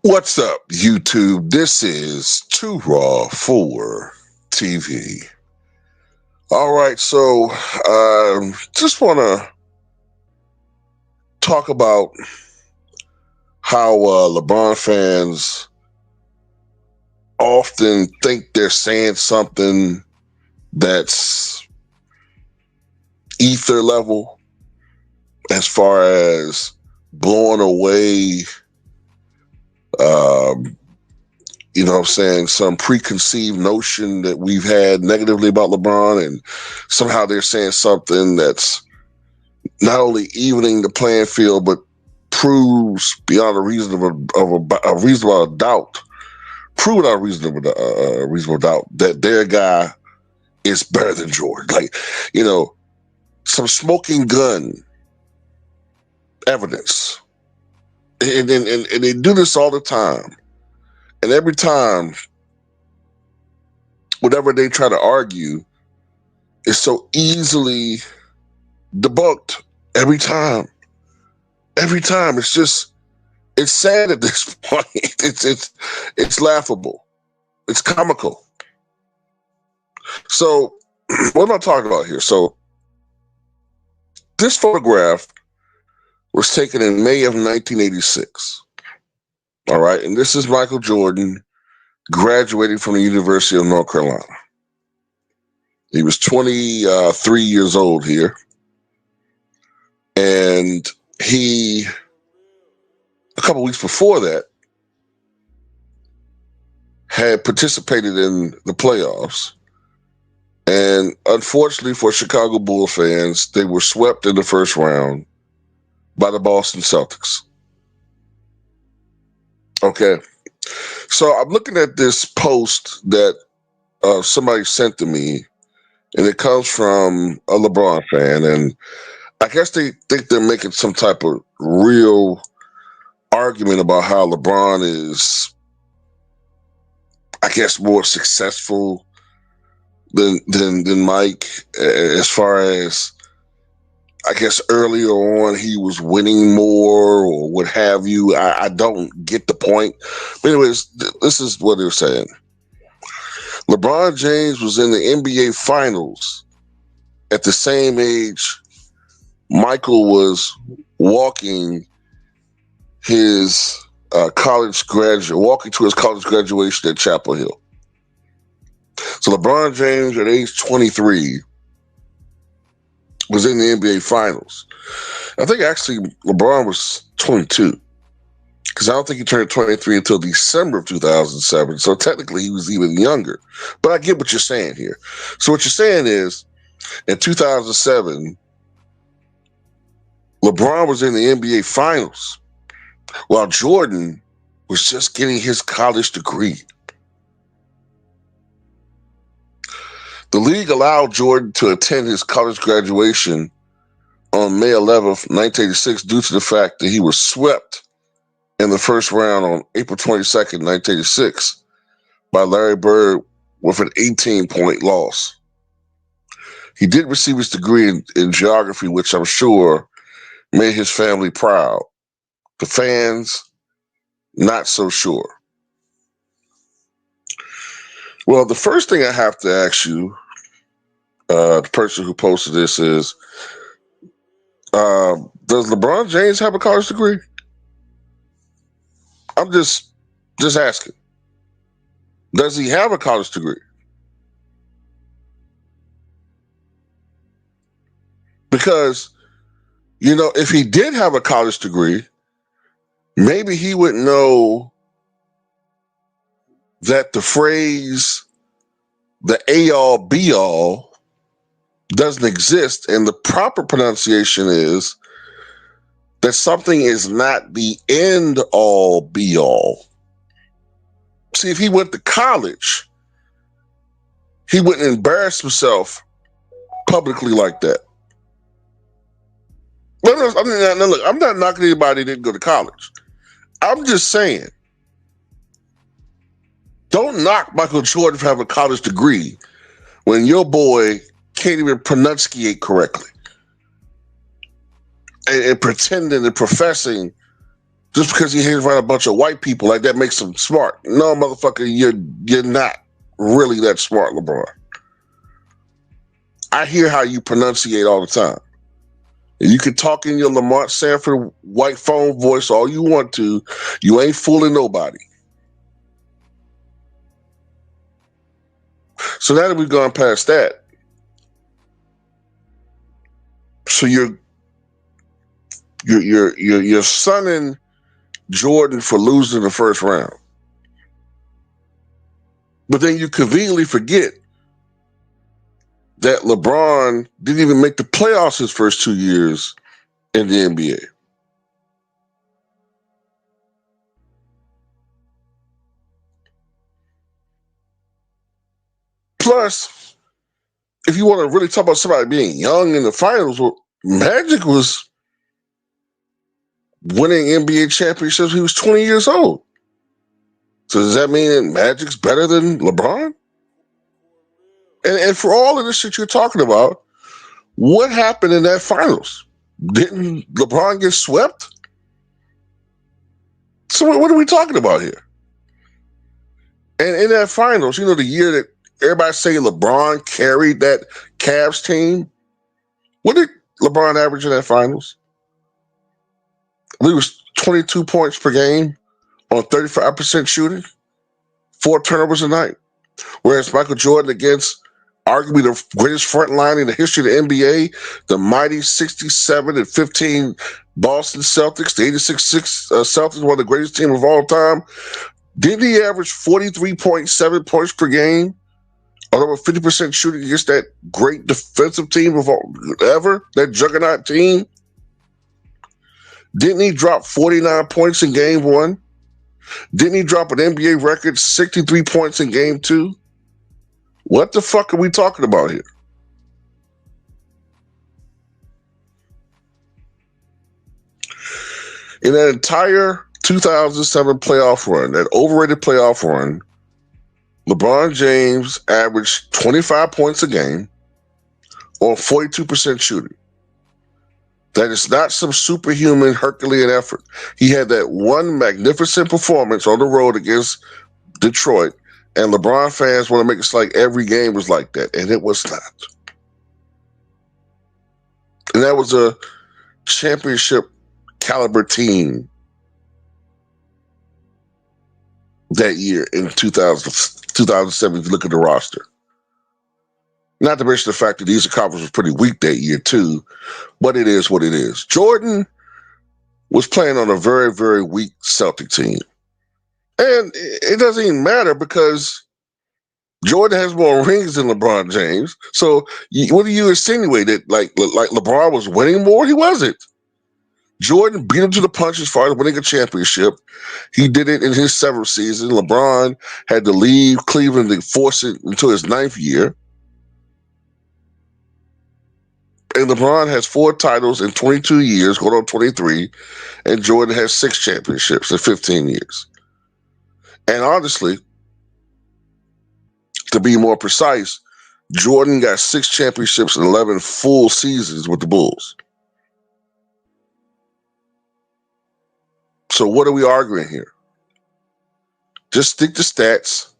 What's up, YouTube? This is Too Raw for TV. All right, so just want to talk about how LeBron fans often think they're saying something that's ether level as far as blowing away what I'm saying, some preconceived notion that we've had negatively about LeBron, and somehow they're saying something that's not only evening the playing field, but proves beyond a reasonable doubt, reasonable doubt that their guy is better than Jordan. Like, some smoking gun evidence. And they do this all the time. And every time, whatever they try to argue is so easily debunked every time. Every time. It's sad at this point. It's laughable. It's comical. So what am I talking about here? So this photograph was taken in May of 1986. All right, and this is Michael Jordan graduating from the University of North Carolina. He was 23 years old here. And he, a couple weeks before that, had participated in the playoffs. And unfortunately for Chicago Bulls fans, they were swept in the first round by the Boston Celtics. Okay, so I'm looking at this post that somebody sent to me, and it comes from a LeBron fan, and I guess they think they're making some type of real argument about how LeBron is, I guess, more successful than Mike, as far as, I guess, earlier on he was winning more or what have you. I don't get the point. But anyways, this is what they're saying. LeBron James was in the NBA Finals at the same age Michael was walking his walking to his college graduation at Chapel Hill. So LeBron James at age 23 was in the NBA Finals. I think actually LeBron was 22, because I don't think he turned 23 until December of 2007. So technically he was even younger. But I get what you're saying here. So what you're saying is, in 2007, LeBron was in the NBA Finals while Jordan was just getting his college degree. The league allowed Jordan to attend his college graduation on May 11th, 1986, due to the fact that he was swept in the first round on April 22nd, 1986, by Larry Bird with an 18-point loss. He did receive his degree in geography, which I'm sure made his family proud. The fans, not so sure. Well, the first thing I have to ask you, the person who posted this, is, does LeBron James have a college degree? I'm just asking. Does he have a college degree? Because, if he did have a college degree, maybe he would know that the phrase, the A-all, B-all, doesn't exist, and the proper pronunciation is that something is not the end-all, be-all. See, if he went to college, he wouldn't embarrass himself publicly like that. Look, I'm not knocking anybody that didn't go to college. I'm just saying, don't knock Michael Jordan for having a college degree when your boy can't even pronunciate correctly and pretending and professing Just because he hangs around a bunch of white people, like that makes him smart. No, motherfucker, you're not really that smart, LeBron. I hear how you pronunciate all the time. And you can talk in your Lamont Sanford white phone voice all you want to. You ain't fooling nobody. So now that we've gone past that, so you're sunning Jordan for losing the first round. But then you conveniently forget that LeBron didn't even make the playoffs his first 2 years in the NBA. Plus, if you want to really talk about somebody being young in the finals, well, Magic was winning NBA championships. He was 20 years old. So does that mean that Magic's better than LeBron? And for all of this shit you're talking about, what happened in that finals? Didn't LeBron get swept? So what are we talking about here? And in that finals, the year that everybody say LeBron carried that Cavs team, what did LeBron average in that finals? I believe it was 22 points per game on 35% shooting, 4 turnovers a night. Whereas Michael Jordan against arguably the greatest front line in the history of the NBA, the mighty 67-15 Boston Celtics, the 86 Celtics, one of the greatest teams of all time, didn't he average 43.7 points per game on over 50% shooting against that great defensive team of all ever, that juggernaut team? Didn't he drop 49 points in game 1? Didn't he drop an NBA record 63 points in game 2? What the fuck are we talking about here? In that entire 2007 playoff run, that overrated playoff run, LeBron James averaged 25 points a game on 42% shooting. That is not some superhuman Herculean effort. He had that one magnificent performance on the road against Detroit, and LeBron fans want to make it like every game was like that, and it was not. And that was a championship caliber team that year in 2007, if you look at the roster. Not to mention the fact that these accomplishments were pretty weak that year too, but it is what it is. Jordan was playing on a very, very weak Celtic team. And it doesn't even matter because Jordan has more rings than LeBron James. So what do you insinuate that like LeBron was winning more? He wasn't. Jordan beat him to the punch as far as winning a championship. He did it in his 7th season. LeBron had to leave Cleveland to force it until his 9th year. And LeBron has 4 titles in 22 years, going on 23, and Jordan has 6 championships in 15 years. And honestly, to be more precise, Jordan got 6 championships in 11 full seasons with the Bulls. So what are we arguing here? Just stick to stats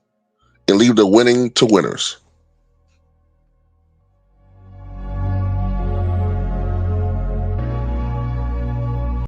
and leave the winning to winners.